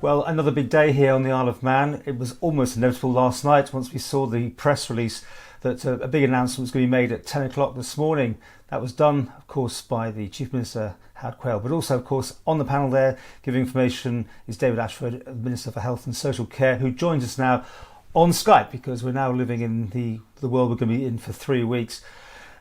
Well, another big day here on the Isle of Man. It was almost inevitable last night once we saw the press release that a big announcement was going to be made at 10 o'clock this morning. That was done, of course, by the Chief Minister, Howard Quayle, but also, of course, on the panel there giving information is David Ashford, Minister for Health and Social Care, who joins us now on Skype because we're now living in the world we're going to be in for 3 weeks.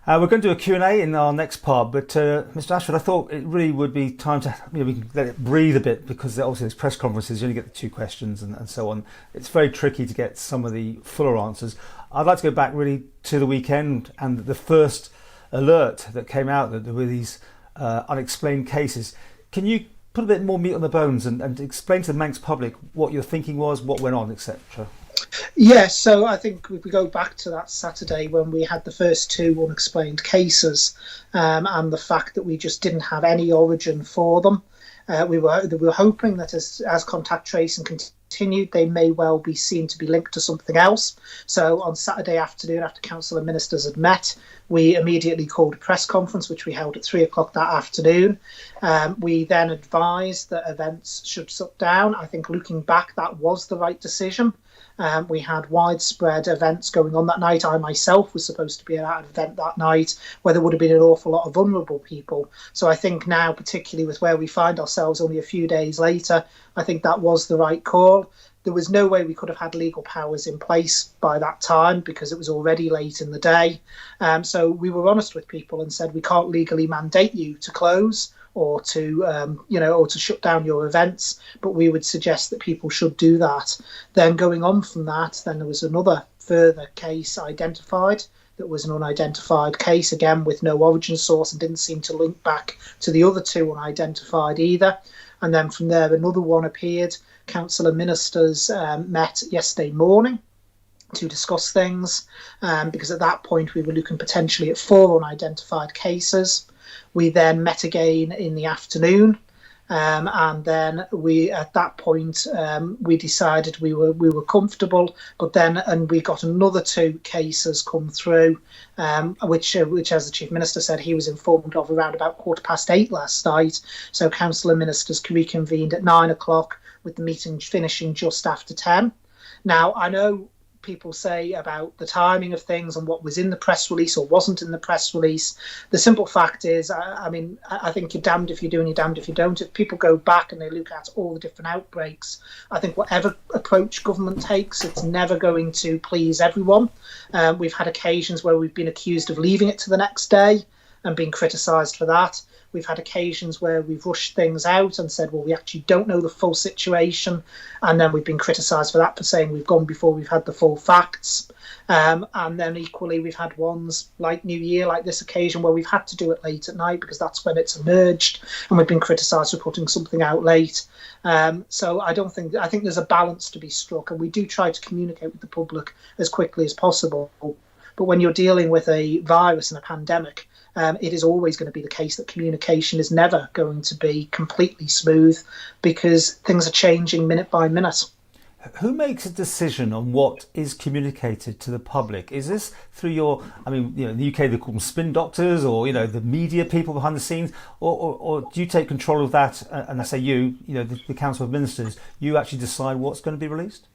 We're going to do a Q&A in our next part, but Mr. Ashford, I thought it really would be time to, we can let it breathe a bit because obviously there's press conferences, you only get the 2 questions and so on. It's very tricky to get some of the fuller answers. I'd like to go back really to the weekend and the first alert that came out that there were these unexplained cases. Can you put a bit more meat on the bones and explain to the Manx public what your thinking was, what went on, etc.? Yes, so I think if we go back to that Saturday when we had the first 2 unexplained cases and the fact that we just didn't have any origin for them, we were hoping that as contact tracing continued, they may well be seen to be linked to something else. So on Saturday afternoon, after Council and Ministers had met, we immediately called a press conference, which we held at 3 o'clock that afternoon. We then advised that events should shut down. I think looking back, that was the right decision. We had widespread events going on that night. I myself was supposed to be at an event that night where there would have been an awful lot of vulnerable people. So I think now, particularly with where we find ourselves only a few days later, I think that was the right call. There was no way we could have had legal powers in place by that time because it was already late in the day. So we were honest with people and said we can't legally mandate you to close or to or to shut down your events, but we would suggest that people should do that. Then going on from that, then there was another further case identified that was an unidentified case, again with no origin source and didn't seem to link back to the other 2 unidentified either. And then from there another one appeared. Council and Ministers met yesterday morning to discuss things because at that point we were looking potentially at 4 unidentified cases. We then met again in the afternoon, and then at that point we decided we were comfortable. But then we got another 2 cases come through, which as the Chief Minister said, he was informed of around about 8:15 last night. So Council and Ministers reconvened at 9 o'clock, with the meeting finishing just after 10. Now I know people say about the timing of things and what was in the press release or wasn't in the press release. The simple fact is, I think you're damned if you do and you're damned if you don't. If people go back and they look at all the different outbreaks, I think whatever approach government takes, it's never going to please everyone. We've had occasions where we've been accused of leaving it to the next day and being criticised for that. We've had occasions where we've rushed things out and said, well, we actually don't know the full situation. And then we've been criticised for that, for saying we've gone before we've had the full facts. And then equally, we've had ones like New Year, like this occasion, where we've had to do it late at night because that's when it's emerged. And we've been criticised for putting something out late. So I think there's a balance to be struck. And we do try to communicate with the public as quickly as possible. But when you're dealing with a virus and a pandemic, it is always going to be the case that communication is never going to be completely smooth because things are changing minute by minute. Who makes a decision on what is communicated to the public? Is this through in the UK they call them spin doctors or, the media people behind the scenes, or do you take control of that? And I say the Council of Ministers, you actually decide what's going to be released?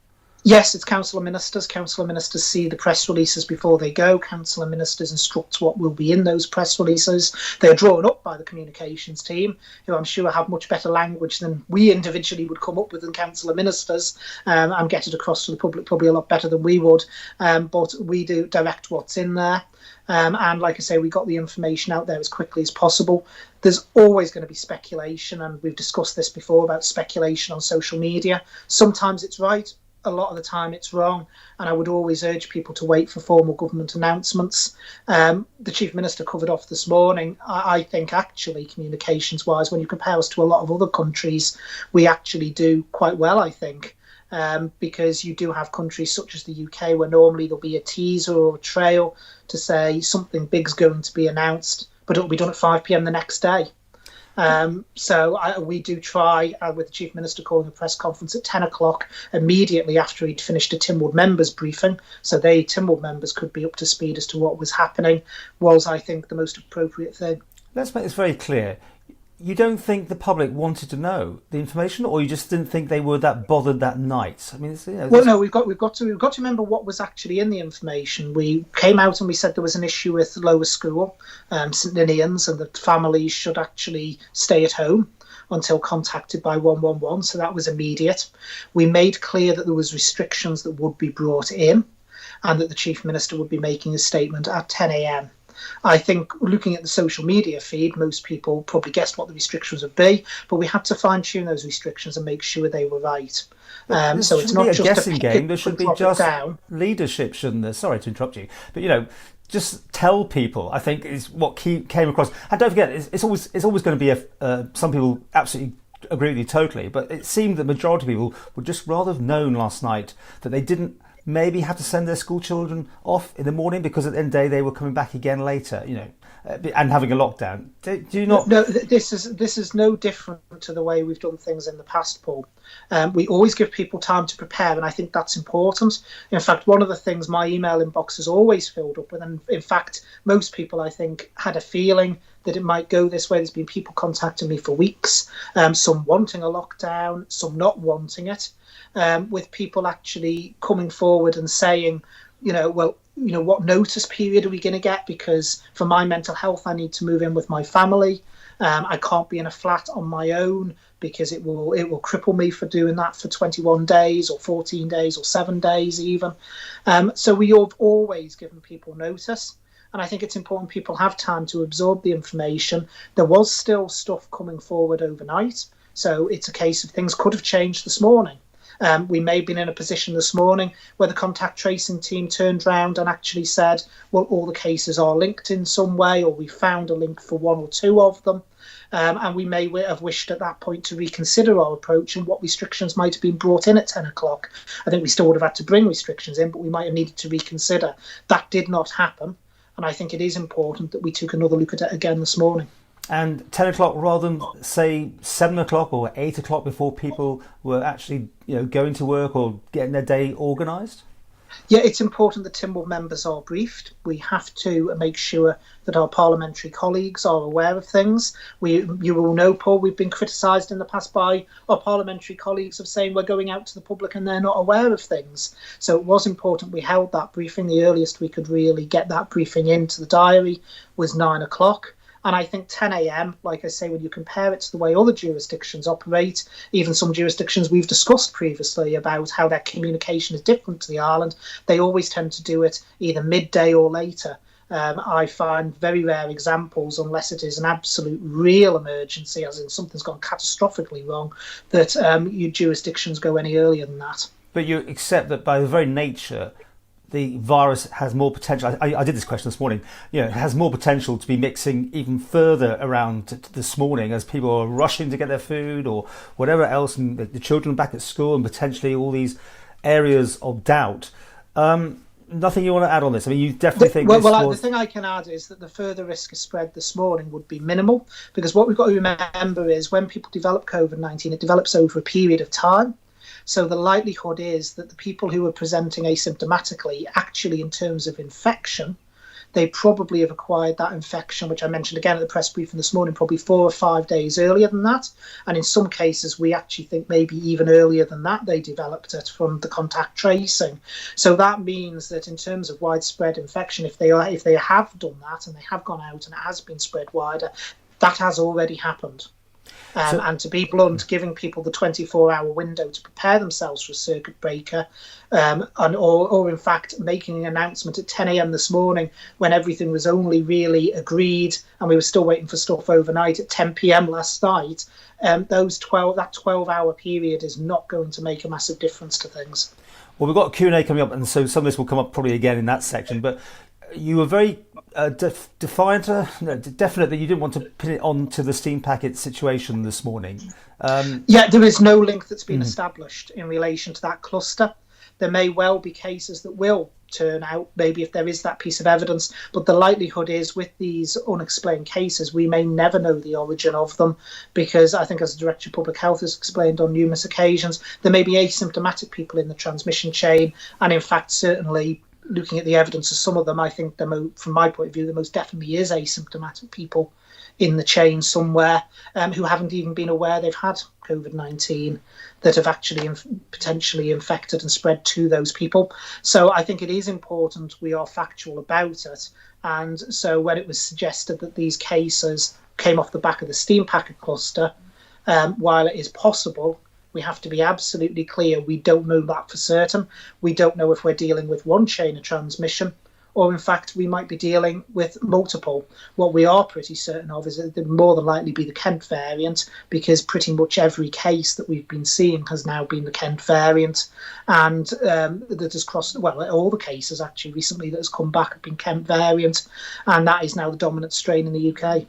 Yes, it's Council of Ministers. Council of Ministers see the press releases before they go. Council of Ministers instruct what will be in those press releases. They're drawn up by the communications team, who I'm sure have much better language than we individually would come up with in Council of Ministers and get it across to the public probably a lot better than we would. But we do direct what's in there. And like I say, we got the information out there as quickly as possible. There's always going to be speculation, and we've discussed this before about speculation on social media. Sometimes it's right. A lot of the time it's wrong, and I would always urge people to wait for formal government announcements. The Chief Minister covered off this morning. I think actually communications wise, when you compare us to a lot of other countries, we actually do quite well, I think, because you do have countries such as the UK where normally there'll be a teaser or a trail to say something big's going to be announced, but it'll be done at 5 p.m. the next day. We do try, with the Chief Minister calling a press conference at 10 o'clock immediately after he'd finished a Tynwald members briefing, so Tynwald members could be up to speed as to what was happening, was, I think, the most appropriate thing. Let's make this very clear. you don't think the public wanted to know the information, or you just didn't think they were that bothered that night? I mean, well, no, we've got to remember what was actually in the information. We came out and we said there was an issue with lower school, St Ninians, and that families should actually stay at home until contacted by 111. So that was immediate. We made clear that there was restrictions that would be brought in, and that the Chief Minister would be making a statement at 10 a.m. I think looking at the social media feed, most people probably guessed what the restrictions would be, but we had to fine tune those restrictions and make sure they were right. So it's not be a just guessing game. There should be just leadership, shouldn't there? Sorry to interrupt you, but just tell people. I think is what came across. And don't forget, it's always going to be some people absolutely agree with you totally, but it seemed that the majority of people would just rather have known last night that they didn't maybe have to send their school children off in the morning, because at the end of the day they were coming back again later, and having a lockdown. Do you not? No, this is no different to the way we've done things in the past, Paul. We always give people time to prepare, and I think that's important. In fact, one of the things my email inbox is always filled up with, and in fact, most people, I think, had a feeling that it might go this way. There's been people contacting me for weeks, some wanting a lockdown, some not wanting it. With people actually coming forward and saying, what notice period are we going to get? Because for my mental health, I need to move in with my family. I can't be in a flat on my own because it will cripple me for doing that for 21 days or 14 days or 7 days even. So we have always given people notice. And I think it's important people have time to absorb the information. There was still stuff coming forward overnight. So it's a case of things could have changed this morning. We may have been in a position this morning where the contact tracing team turned round and actually said, well, all the cases are linked in some way, or we found a link for one or two of them. And we may have wished at that point to reconsider our approach and what restrictions might have been brought in at 10 o'clock. I think we still would have had to bring restrictions in, but we might have needed to reconsider. That did not happen. And I think it is important that we took another look at it again this morning. And 10 o'clock rather than, say, 7 o'clock or 8 o'clock before people were actually going to work or getting their day organised? Yeah, it's important that Tynwald members are briefed. We have to make sure that our parliamentary colleagues are aware of things. You will know, Paul, we've been criticised in the past by our parliamentary colleagues of saying we're going out to the public and they're not aware of things. So it was important we held that briefing. The earliest we could really get that briefing into the diary was 9 o'clock. And I think 10 a.m., like I say, when you compare it to the way other jurisdictions operate, even some jurisdictions we've discussed previously about how their communication is different to the island, they always tend to do it either midday or later. I find very rare examples, unless it is an absolute real emergency, as in something's gone catastrophically wrong, that your jurisdictions go any earlier than that. But you accept that by the very nature, the virus has more potential. I did this question this morning. It has more potential to be mixing even further around this morning as people are rushing to get their food or whatever else, and the children back at school, and potentially all these areas of doubt. Nothing you want to add on this? I mean, you definitely think the thing I can add is that the further risk of spread this morning would be minimal, because what we've got to remember is when people develop COVID-19, it develops over a period of time. So the likelihood is that the people who are presenting asymptomatically, actually in terms of infection, they probably have acquired that infection, which I mentioned again at the press briefing this morning, probably 4 or 5 days earlier than that. And in some cases, we actually think maybe even earlier than that, they developed it from the contact tracing. So that means that in terms of widespread infection, if they have done that and they have gone out and it has been spread wider, that has already happened. And to be blunt, giving people the 24-hour window to prepare themselves for a circuit breaker, or in fact making an announcement at 10 a.m. this morning when everything was only really agreed and we were still waiting for stuff overnight at 10 p.m. last night, that 12-hour period is not going to make a massive difference to things. Well, we've got a Q&A coming up, and so some of this will come up probably again in that section, but you were very defiant, definite that you didn't want to put it on to the steam packet situation this morning. There is no link that's been established in relation to that cluster. There may well be cases that will turn out, maybe if there is that piece of evidence, but the likelihood is with these unexplained cases, we may never know the origin of them, because I think, as the Director of Public Health has explained on numerous occasions, there may be asymptomatic people in the transmission chain, and in fact certainly looking at the evidence of some of them, I think from my point of view, the most definitely is asymptomatic people in the chain somewhere who haven't even been aware they've had COVID-19, that have actually potentially infected and spread to those people. So I think it is important we are factual about it. And so when it was suggested that these cases came off the back of the steam packet cluster, while it is possible, we have to be absolutely clear we don't know that for certain. We don't know if we're dealing with one chain of transmission, or in fact we might be dealing with multiple. What we are pretty certain of is that it will more than likely be the Kent variant, because pretty much every case that we've been seeing has now been the Kent variant, and that has crossed, well, all the cases actually recently that has come back have been Kent variant, and that is now the dominant strain in the UK.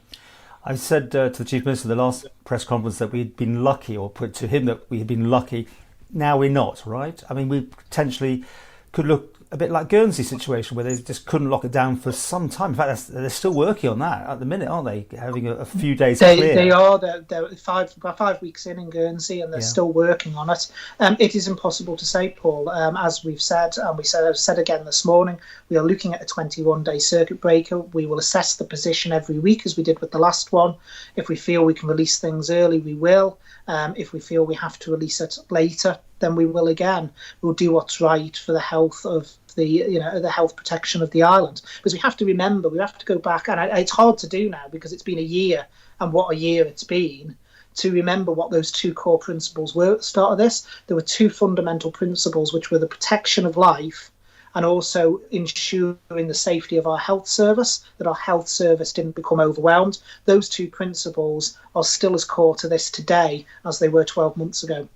I said to the Chief Minister at the last press conference that we'd been lucky, or put to him that we had been lucky. Now we're not, right? I mean, we potentially could look a bit like Guernsey situation, where they just couldn't lock it down for some time. In fact, they're still working on that at the minute, aren't they? Having a few days clear. They are. They're 5 weeks in Guernsey, and they're still working on it. It is impossible to say, Paul. As we've said, and I've said again this morning, we are looking at a 21-day circuit breaker. We will assess the position every week, as we did with the last one. If we feel we can release things early, we will. If we feel we have to release it later, then we will again. We'll do what's right for the health of the health protection of the island. Because we have to remember, we have to go back, and it's hard to do now because it's been a year, and what a year it's been, to remember what those two core principles were at the start of this. There were two fundamental principles, which were the protection of life and also ensuring the safety of our health service, that our health service didn't become overwhelmed. Those two principles are still as core to this today as they were 12 months ago.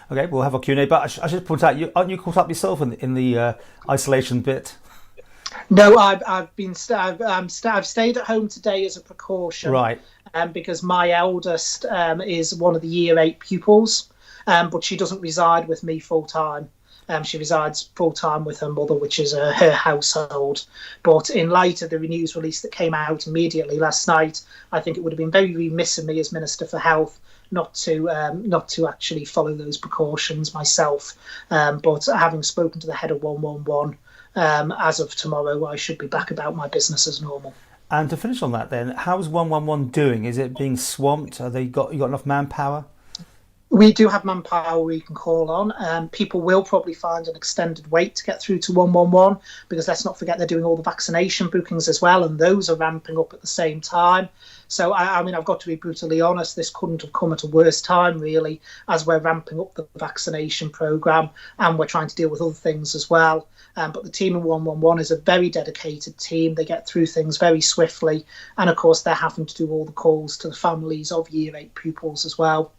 Okay, we'll have a Q&A, but I should point out, aren't you caught up yourself in the isolation bit? No, I've stayed at home today as a precaution, right? Because my eldest is one of the Year 8 pupils, but she doesn't reside with me full time. She resides full time with her mother, which is her household. But in light of the news release that came out immediately last night, I think it would have been very remiss of me as Minister for Health not to actually follow those precautions myself. But having spoken to the head of 111, as of tomorrow, I should be back about my business as normal. And to finish on that, then, how's 111 doing? Is it being swamped? You got enough manpower? We do have manpower we can call on. People will probably find an extended wait to get through to 111, because let's not forget they're doing all the vaccination bookings as well, and those are ramping up at the same time. So, I mean, I've got to be brutally honest, this couldn't have come at a worse time, really, as we're ramping up the vaccination programme and we're trying to deal with other things as well. But the team in 111 is a very dedicated team. They get through things very swiftly. And, of course, they're having to do all the calls to the families of Year 8 pupils as well.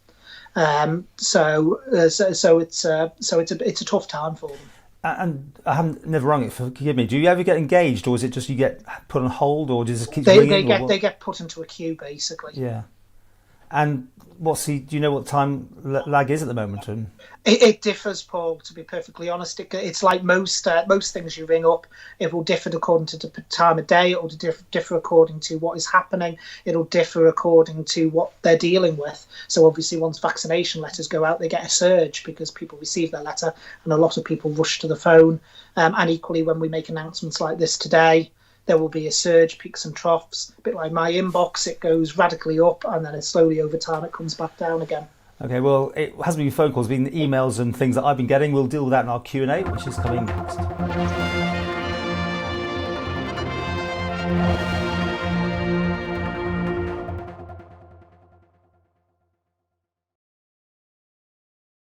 So it's a tough time for them. And I haven't never rung it. Forgive me. Do you ever get engaged, or is it just you get put on hold, or does it keep ringing? They get put into a queue basically. Yeah. And do you know what time lag is at the moment? And it differs, Paul. To be perfectly honest, it's like most things you ring up. It will differ according to the time of day. It will differ according to what is happening. It'll differ according to what they're dealing with. So obviously, once vaccination letters go out, they get a surge because people receive their letter, and a lot of people rush to the phone. And equally, when we make announcements like this today, there will be a surge, peaks and troughs. A bit like my inbox, it goes radically up, and then slowly over time it comes back down again. Okay, well, it hasn't been phone calls, it's been emails and things that I've been getting. We'll deal with that in our Q&A, which is coming next.